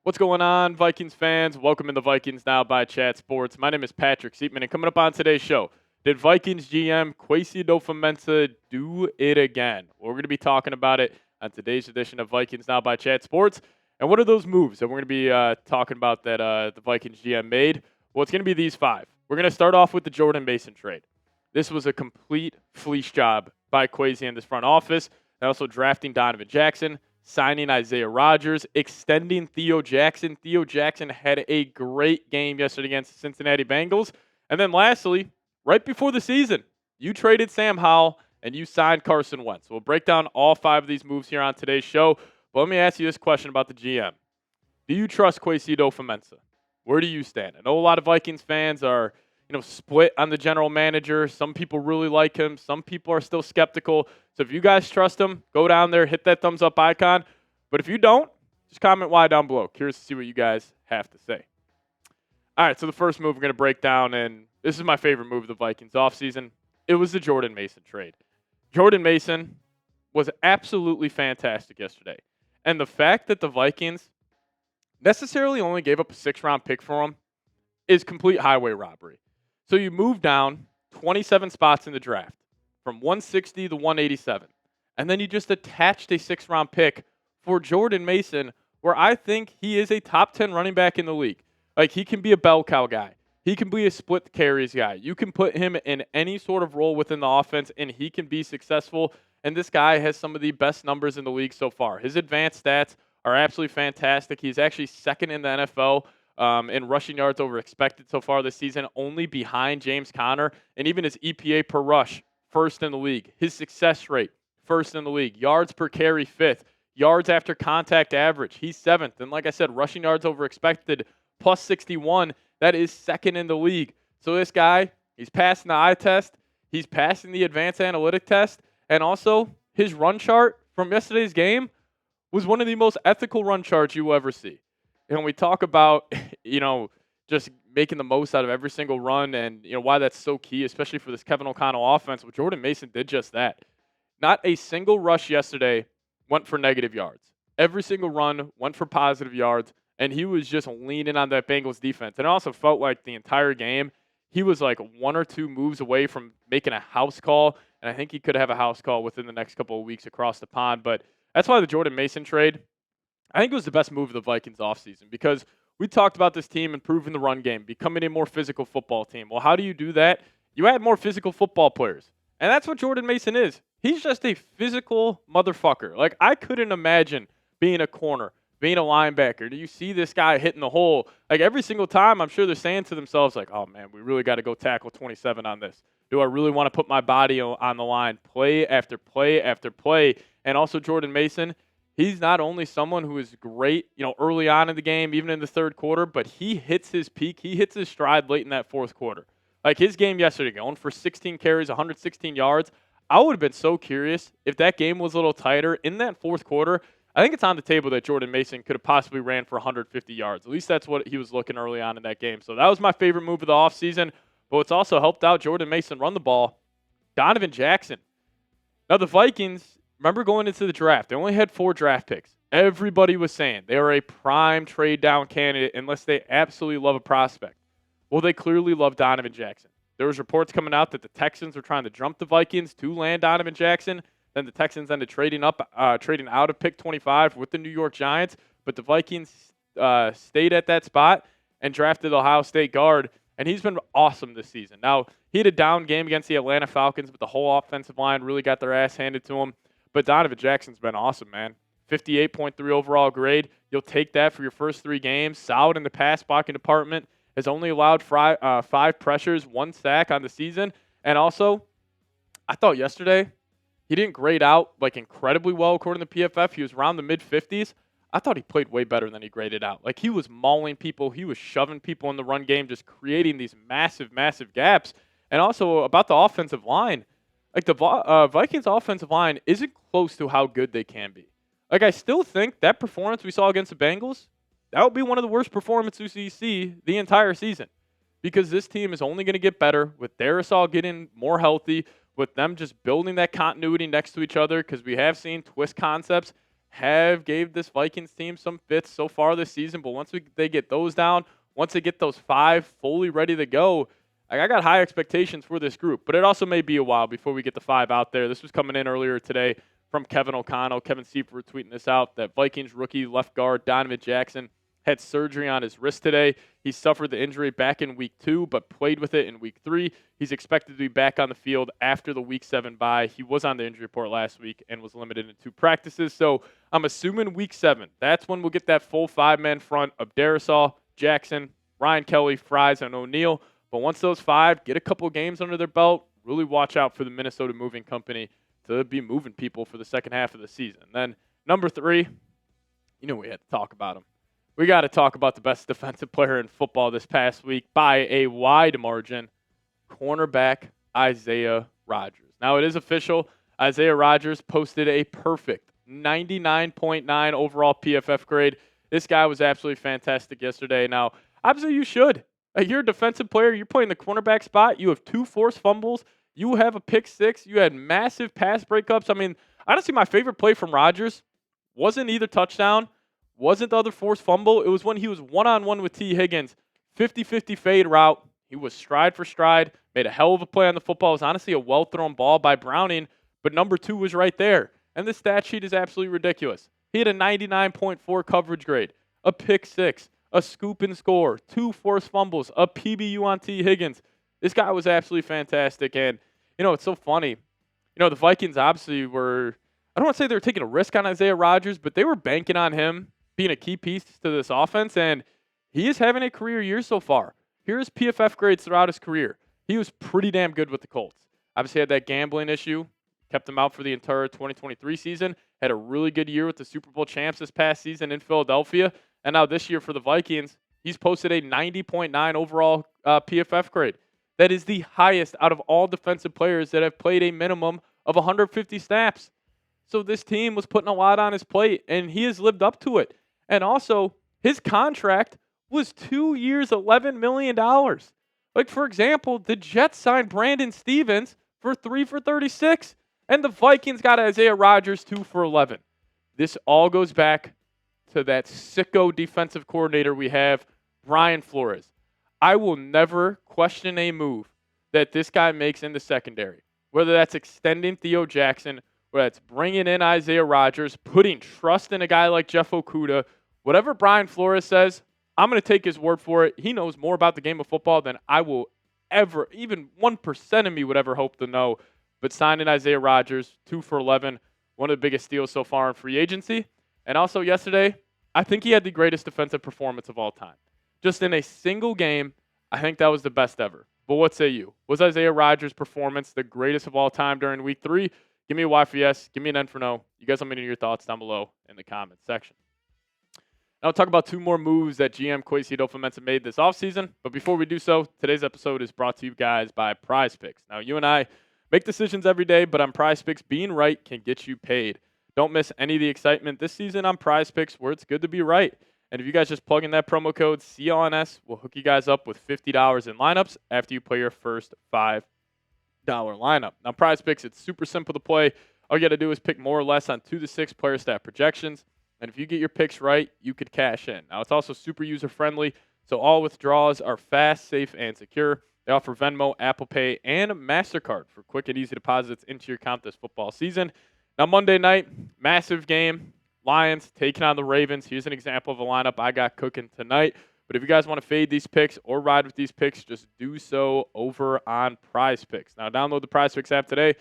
What's going on, Vikings fans? Welcome in the Vikings Now by Chat Sports. My name is Patrick Seatman, and coming up on today's show, did Vikings GM Kwesi Adofo-Mensah do it again? We're going to be talking about it on today's edition of Vikings Now by Chat Sports. And what are those moves that we're going to be talking about that the Vikings GM made? Well, it's going to be these five. We're going to start off with the Jordan Mason trade. This was a complete fleece job by Kwesi and this front office. And also drafting Donovan Jackson, signing Isaiah Rodgers, extending Theo Jackson. Theo Jackson had a great game yesterday against the Cincinnati Bengals. And then lastly, right before the season, you traded Sam Howell and you signed Carson Wentz. We'll break down all five of these moves here on today's show. But let me ask you this question about the GM. Do you trust Kwesi Adofo-Mensah? Where do you stand? I know a lot of Vikings fans are split on the general manager. Some people really like him. Some people are still skeptical. So if you guys trust him, go down there, hit that thumbs up icon. But if you don't, just comment why down below. Curious to see what you guys have to say. All right, so the first move we're going to break down, and this is my favorite move of the Vikings offseason. It was the Jordan Mason trade. Jordan Mason was absolutely fantastic yesterday. And the fact that the Vikings necessarily only gave up a 6th-round pick for him is complete highway robbery. So you move down 27 spots in the draft from 160 to 187. And then you just attached a 6th-round pick for Jordan Mason, where I think he is a top 10 running back in the league. Like, he can be a bell cow guy. He can be a split carries guy. You can put him in any sort of role within the offense, and he can be successful. And this guy has some of the best numbers in the league so far. His advanced stats are absolutely fantastic. He's actually second in the NFL in rushing yards over expected so far this season, only behind James Conner. And even his EPA per rush, first in the league. His success rate, first in the league. Yards per carry, 5th. Yards after contact average, he's 7th. And like I said, rushing yards over expected, plus 61. That is second in the league. So this guy, he's passing the eye test. He's passing the advanced analytic test. And also, his run chart from yesterday's game was one of the most ethical run charts you will ever see. And when we talk about, just making the most out of every single run and, why that's so key, especially for this Kevin O'Connell offense, well, Jordan Mason did just that. Not a single rush yesterday went for negative yards. Every single run went for positive yards, and he was just leaning on that Bengals defense. And it also felt like the entire game, he was like 1 or 2 moves away from making a house call, and I think he could have a house call within the next couple of weeks across the pond. But that's why the Jordan Mason trade, I think it was the best move of the Vikings offseason, because we talked about this team improving the run game, becoming a more physical football team. Well, how do you do that? You add more physical football players. And that's what Jordan Mason is. He's just a physical motherfucker. Like, I couldn't imagine being a corner, being a linebacker. Do you see this guy hitting the hole? Like, every single time, I'm sure they're saying to themselves, like, oh, man, we really got to go tackle 27 on this. Do I really want to put my body on the line play after play after play? And also Jordan Mason, he's not only someone who is great, early on in the game, even in the third quarter, but he hits his peak. He hits his stride late in that fourth quarter. Like his game yesterday, going for 16 carries, 116 yards. I would have been so curious if that game was a little tighter in that fourth quarter. I think it's on the table that Jordan Mason could have possibly ran for 150 yards. At least that's what he was looking early on in that game. So that was my favorite move of the offseason. But it's also helped out Jordan Mason run the ball. Donovan Jackson. Now the Vikings, remember going into the draft, they only had 4 draft picks. Everybody was saying they are a prime trade down candidate unless they absolutely love a prospect. Well, they clearly love Donovan Jackson. There was reports coming out that the Texans were trying to jump the Vikings to land Donovan Jackson. Then the Texans ended trading out of pick 25 with the New York Giants. But the Vikings stayed at that spot and drafted Ohio State guard. And he's been awesome this season. Now, he had a down game against the Atlanta Falcons, but the whole offensive line really got their ass handed to him. But Donovan Jackson's been awesome, man. 58.3 overall grade. You'll take that for your first 3 games. Solid in the pass blocking department. Has only allowed 5 pressures, 1 sack on the season. And also, I thought yesterday he didn't grade out like incredibly well according to PFF. He was around the mid-50s. I thought he played way better than he graded out. Like, he was mauling people. He was shoving people in the run game, just creating these massive, massive gaps. And also about the offensive line, like the Vikings offensive line isn't close to how good they can be. Like, I still think that performance we saw against the Bengals, that would be one of the worst performances you see the entire season, because this team is only going to get better with Darisaw getting more healthy, with them just building that continuity next to each other, because we have seen twist concepts have gave this Vikings team some fits so far this season. But once they get those down, once they get those 5 fully ready to go, I got high expectations for this group. But it also may be a while before we get the 5 out there. This was coming in earlier today from Kevin O'Connell. Kevin Seifert tweeting this out, that Vikings rookie left guard Donovan Jackson had surgery on his wrist today. He suffered the injury back in week 2, but played with it in week 3. He's expected to be back on the field after the week 7 bye. He was on the injury report last week and was limited in 2 practices. So I'm assuming week 7, that's when we'll get that full 5-man front of Darrisaw, Jackson, Ryan Kelly, Fries, and O'Neal. But once those 5 get a couple games under their belt, really watch out for the Minnesota Moving Company to be moving people for the second half of the season. Then number 3, we had to talk about him. We got to talk about the best defensive player in football this past week by a wide margin, cornerback Isaiah Rodgers. Now, it is official. Isaiah Rodgers posted a perfect 99.9 overall PFF grade. This guy was absolutely fantastic yesterday. Now, obviously, you should. You're a defensive player. You're playing the cornerback spot. You have 2 forced fumbles. You have a pick 6. You had massive pass breakups. I mean, honestly, my favorite play from Rodgers wasn't either touchdown, wasn't the other forced fumble. It was when he was one-on-one with T. Higgins, 50-50 fade route. He was stride for stride, made a hell of a play on the football. It was honestly a well-thrown ball by Browning, but number 2 was right there. And the stat sheet is absolutely ridiculous. He had a 99.4 coverage grade, a pick 6, a scoop and score, 2 forced fumbles, a PBU on T. Higgins. This guy was absolutely fantastic. And, it's so funny. The Vikings obviously were, I don't want to say they were taking a risk on Isaiah Rodgers, but they were banking on him being a key piece to this offense, and he is having a career year so far. Here's PFF grades throughout his career. He was pretty damn good with the Colts. Obviously had that gambling issue, kept him out for the entire 2023 season, had a really good year with the Super Bowl champs this past season in Philadelphia, and now this year for the Vikings, he's posted a 90.9 overall PFF grade. That is the highest out of all defensive players that have played a minimum of 150 snaps. So this team was putting a lot on his plate, and he has lived up to it. And also, his contract was 2 years, $11 million. Like, for example, the Jets signed Brandon Stevens for 3 for $36, and the Vikings got Isaiah Rodgers 2 for $11. This all goes back to that sicko defensive coordinator we have, Brian Flores. I will never question a move that this guy makes in the secondary, whether that's extending Theo Jackson, whether that's bringing in Isaiah Rodgers, putting trust in a guy like Jeff Okudah. Whatever Brian Flores says, I'm going to take his word for it. He knows more about the game of football than I will ever, even 1% of me would ever hope to know. But signing Isaiah Rodgers, 2 for 11, one of the biggest steals so far in free agency. And also yesterday, I think he had the greatest defensive performance of all time. Just in a single game, I think that was the best ever. But what say you? Was Isaiah Rodgers' performance the greatest of all time during week 3? Give me a Y for yes. Give me an N for no. You guys let me know your thoughts down below in the comments section. Now, I'll talk about 2 more moves that GM Kwesi Adofo-Mensah made this offseason. But before we do so, today's episode is brought to you guys by Prize Picks. Now, you and I make decisions every day, but on Prize Picks, being right can get you paid. Don't miss any of the excitement this season on Prize Picks, where it's good to be right. And if you guys just plug in that promo code CLNS, we'll hook you guys up with $50 in lineups after you play your first $5 lineup. Now, Prize Picks, it's super simple to play. All you got to do is pick more or less on 2 to 6 player stat projections. And if you get your picks right, you could cash in. Now, it's also super user-friendly, so all withdrawals are fast, safe, and secure. They offer Venmo, Apple Pay, and MasterCard for quick and easy deposits into your account this football season. Now, Monday night, massive game. Lions taking on the Ravens. Here's an example of a lineup I got cooking tonight. But if you guys want to fade these picks or ride with these picks, just do so over on Prize Picks. Now, download the Prize Picks app today.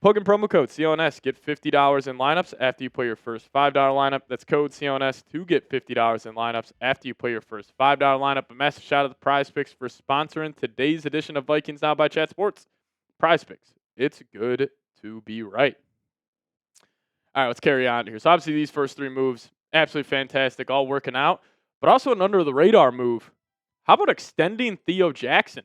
Plug in promo code CLNS. Get $50 in lineups after you play your first $5 lineup. That's code CLNS to get $50 in lineups after you play your first $5 lineup. A massive shout out to Prize Picks for sponsoring today's edition of Vikings Now by Chat Sports. Prize Picks. It's good to be right. All right, let's carry on here. So obviously these first 3 moves, absolutely fantastic, all working out. But also an under-the-radar move. How about extending Theo Jackson?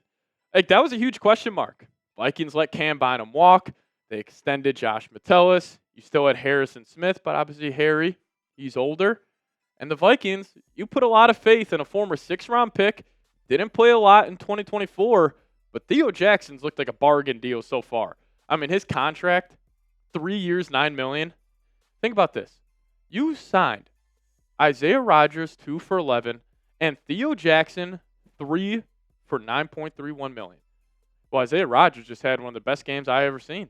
Like, that was a huge question mark. Vikings let Cam Bynum walk. They extended Josh Metellus. You still had Harrison Smith, but obviously Harry, he's older. And the Vikings, you put a lot of faith in a former 6th-round pick. Didn't play a lot in 2024, but Theo Jackson's looked like a bargain deal so far. I mean, his contract, 3 years, $9 million. Think about this. You signed Isaiah Rodgers 2 for 11 and Theo Jackson 3 for 9.31 million. Well, Isaiah Rodgers just had one of the best games I ever seen.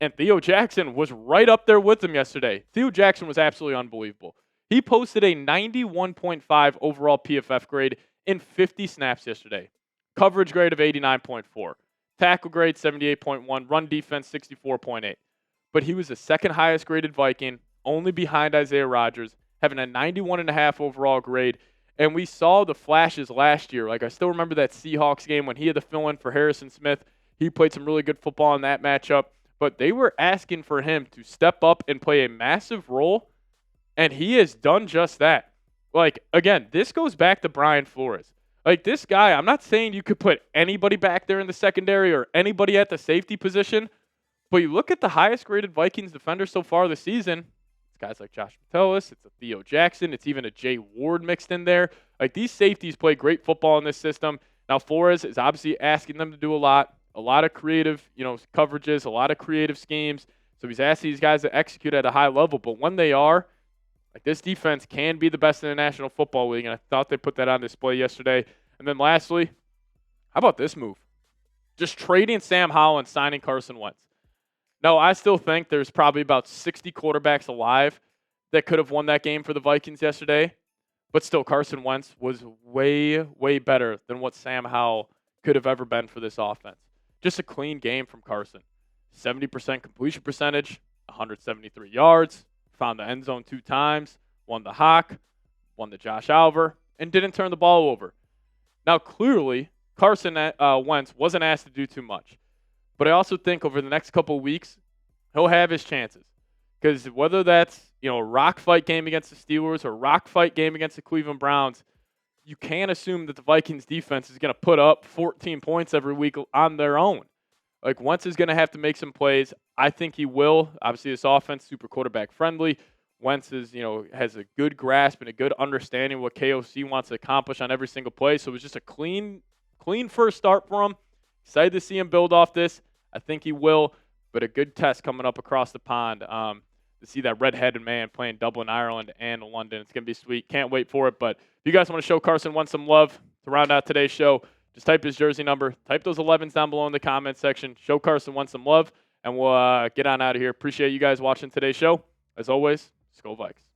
And Theo Jackson was right up there with him yesterday. Theo Jackson was absolutely unbelievable. He posted a 91.5 overall PFF grade in 50 snaps yesterday. Coverage grade of 89.4. Tackle grade 78.1. Run defense 64.8. But he was the second highest graded Viking, only behind Isaiah Rodgers, having a 91.5 overall grade. And we saw the flashes last year. Like, I still remember that Seahawks game when he had to fill in for Harrison Smith. He played some really good football in that matchup. But they were asking for him to step up and play a massive role, and he has done just that. Like, again, this goes back to Brian Flores. Like, this guy, I'm not saying you could put anybody back there in the secondary or anybody at the safety position, but you look at the highest graded Vikings defender so far this season, it's guys like Josh Metellus, it's a Theo Jackson, it's even a Jay Ward mixed in there. Like, these safeties play great football in this system. Now, Flores is obviously asking them to do a lot of creative, coverages, a lot of creative schemes. So he's asking these guys to execute at a high level. But when they are, like, this defense can be the best in the National Football League, and I thought they put that on display yesterday. And then lastly, how about this move? Just trading Sam Howell and signing Carson Wentz. No, I still think there's probably about 60 quarterbacks alive that could have won that game for the Vikings yesterday. But still, Carson Wentz was way, way better than what Sam Howell could have ever been for this offense. Just a clean game from Carson. 70% completion percentage, 173 yards, found the end zone 2 times, won the Hawk, won the Josh Alver, and didn't turn the ball over. Now, clearly, Carson Wentz wasn't asked to do too much. But I also think over the next couple of weeks, he'll have his chances. Because whether that's, a rock fight game against the Steelers or a rock fight game against the Cleveland Browns, you can't assume that the Vikings defense is going to put up 14 points every week on their own. Like, Wentz is going to have to make some plays. I think he will. Obviously, this offense super quarterback friendly. Wentz is, has a good grasp and a good understanding of what KOC wants to accomplish on every single play. So it was just a clean first start for him. Excited to see him build off this. I think he will, but a good test coming up across the pond. To see that red-headed man playing Dublin, Ireland, and London. It's going to be sweet. Can't wait for it. But if you guys want to show Carson Wentz some love to round out today's show, just type his jersey number. Type those 11s down below in the comment section. Show Carson Wentz some love, and we'll get on out of here. Appreciate you guys watching today's show. As always, Skol Vikes.